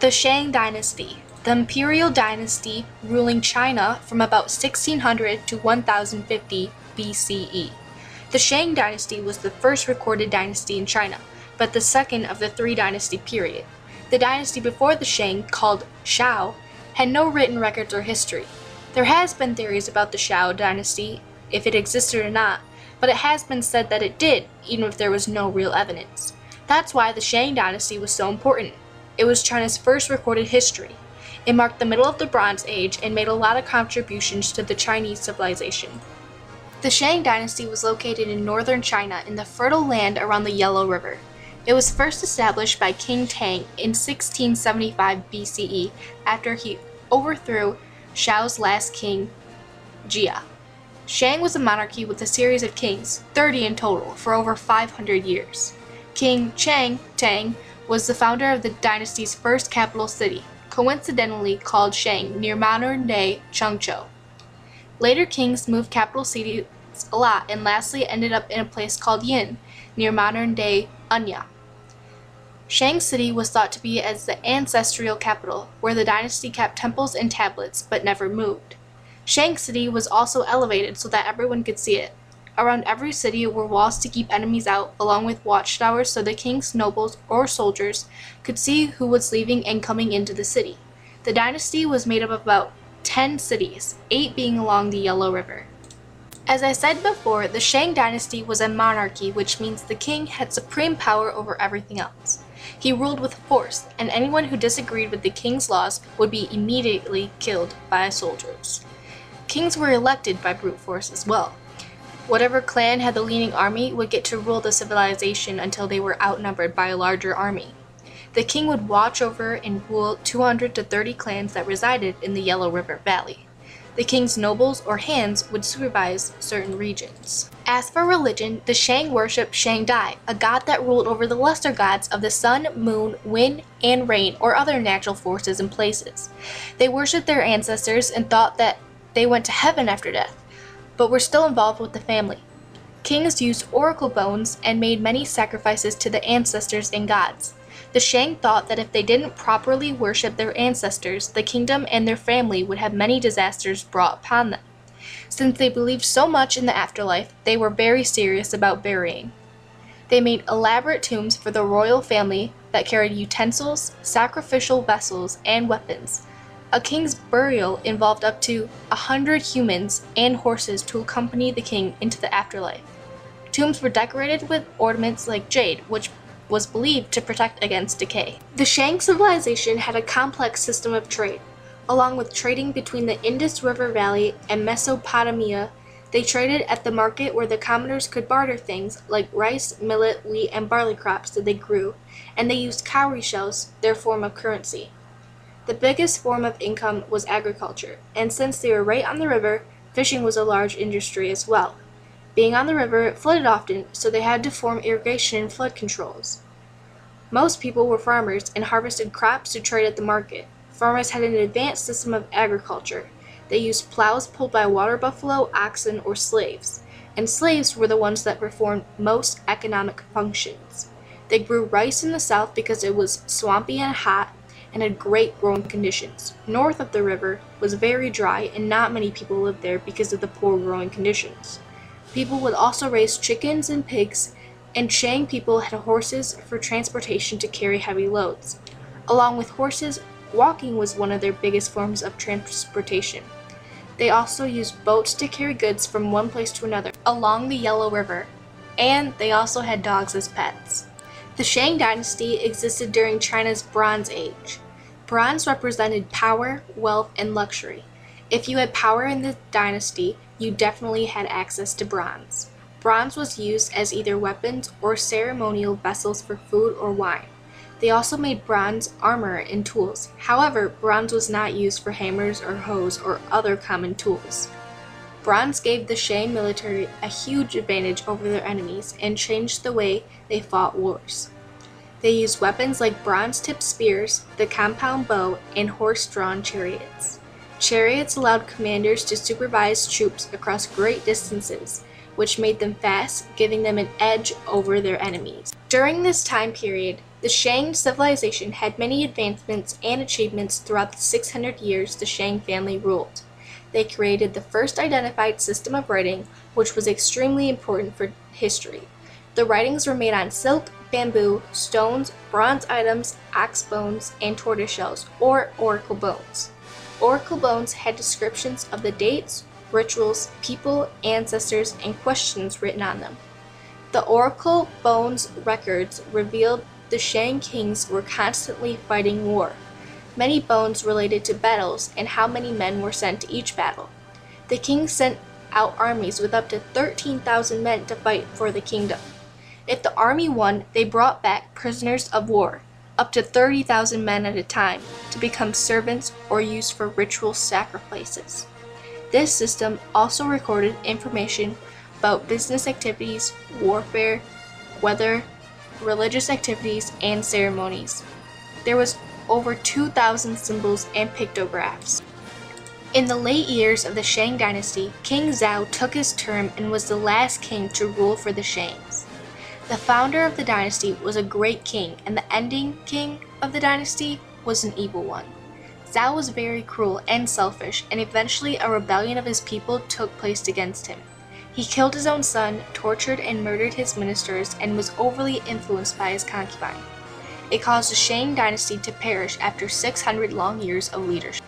The Shang Dynasty, the imperial dynasty ruling China from about 1600 to 1050 BCE. The Shang Dynasty was the first recorded dynasty in China, but the second of the three dynasty period. The dynasty before the Shang, called Shao, had no written records or history. There has been theories about the Shao dynasty, if it existed or not, but it has been said that it did, even if there was no real evidence. That's why the Shang Dynasty was so important. It was China's first recorded history. It marked the middle of the Bronze Age and made a lot of contributions to the Chinese civilization. The Shang Dynasty was located in northern China in the fertile land around the Yellow River. It was first established by King Tang in 1675 BCE after he overthrew Shao's last king, Jia. Shang was a monarchy with a series of kings, 30 in total, for over 500 years. King Chang Tang was the founder of the dynasty's first capital city, coincidentally called Shang, near modern-day Chengzhou. Later kings moved capital cities a lot and lastly ended up in a place called Yin, near modern-day Anya. Shang City was thought to be as the ancestral capital, where the dynasty kept temples and tablets, but never moved. Shang City was also elevated so that everyone could see it. Around every city were walls to keep enemies out, along with watchtowers so the king's nobles or soldiers could see who was leaving and coming into the city. The dynasty was made up of about 10 cities, 8 being along the Yellow River. As I said before, the Shang Dynasty was a monarchy, which means the king had supreme power over everything else. He ruled with force, and anyone who disagreed with the king's laws would be immediately killed by soldiers. Kings were elected by brute force as well. Whatever clan had the leading army would get to rule the civilization until they were outnumbered by a larger army. The king would watch over and rule 200 to 30 clans that resided in the Yellow River Valley. The king's nobles or hands would supervise certain regions. As for religion, the Shang worshipped Shang Dai, a god that ruled over the lesser gods of the sun, moon, wind, and rain, or other natural forces and places. They worshipped their ancestors and thought that they went to heaven after death, but were still involved with the family. Kings used oracle bones and made many sacrifices to the ancestors and gods. The Shang thought that if they didn't properly worship their ancestors, the kingdom and their family would have many disasters brought upon them. Since they believed so much in the afterlife, they were very serious about burying. They made elaborate tombs for the royal family that carried utensils, sacrificial vessels, and weapons. A king's burial involved up to 100 humans and horses to accompany the king into the afterlife. Tombs were decorated with ornaments like jade, which was believed to protect against decay. The Shang civilization had a complex system of trade. Along with trading between the Indus River Valley and Mesopotamia, they traded at the market where the commoners could barter things like rice, millet, wheat, and barley crops that they grew, and they used cowrie shells, their form of currency. The biggest form of income was agriculture, and since they were right on the river, fishing was a large industry as well. Being on the river, it flooded often, so they had to form irrigation and flood controls. Most people were farmers and harvested crops to trade at the market. Farmers had an advanced system of agriculture. They used plows pulled by water buffalo, oxen, or slaves, and slaves were the ones that performed most economic functions. They grew rice in the south because it was swampy and hot, and had great growing conditions. North of the river was very dry and not many people lived there because of the poor growing conditions. People would also raise chickens and pigs, and Shang people had horses for transportation to carry heavy loads. Along with horses, walking was one of their biggest forms of transportation. They also used boats to carry goods from one place to another along the Yellow River, and they also had dogs as pets. The Shang Dynasty existed during China's Bronze Age. Bronze represented power, wealth, and luxury. If you had power in the dynasty, you definitely had access to bronze. Bronze was used as either weapons or ceremonial vessels for food or wine. They also made bronze armor and tools. However, bronze was not used for hammers or hoes or other common tools. Bronze gave the Shang military a huge advantage over their enemies and changed the way they fought wars. They used weapons like bronze-tipped spears, the compound bow, and horse-drawn chariots. Chariots allowed commanders to supervise troops across great distances, which made them fast, giving them an edge over their enemies. During this time period, the Shang civilization had many advancements and achievements throughout the 600 years the Shang family ruled. They created the first identified system of writing, which was extremely important for history. The writings were made on silk, bamboo, stones, bronze items, ox bones, and tortoise shells, or oracle bones. Oracle bones had descriptions of the dates, rituals, people, ancestors, and questions written on them. The oracle bones records revealed the Shang kings were constantly fighting war. Many bones related to battles and how many men were sent to each battle. The kings sent out armies with up to 13,000 men to fight for the kingdom. If the army won, they brought back prisoners of war, up to 30,000 men at a time, to become servants or used for ritual sacrifices. This system also recorded information about business activities, warfare, weather, religious activities, and ceremonies. There was over 2,000 symbols and pictographs. In the late years of the Shang Dynasty, King Zhao took his term and was the last king to rule for the Shangs. The founder of the dynasty was a great king, and the ending king of the dynasty was an evil one. Zhao was very cruel and selfish, and eventually a rebellion of his people took place against him. He killed his own son, tortured and murdered his ministers, and was overly influenced by his concubine. It caused the Shang dynasty to perish after 600 long years of leadership.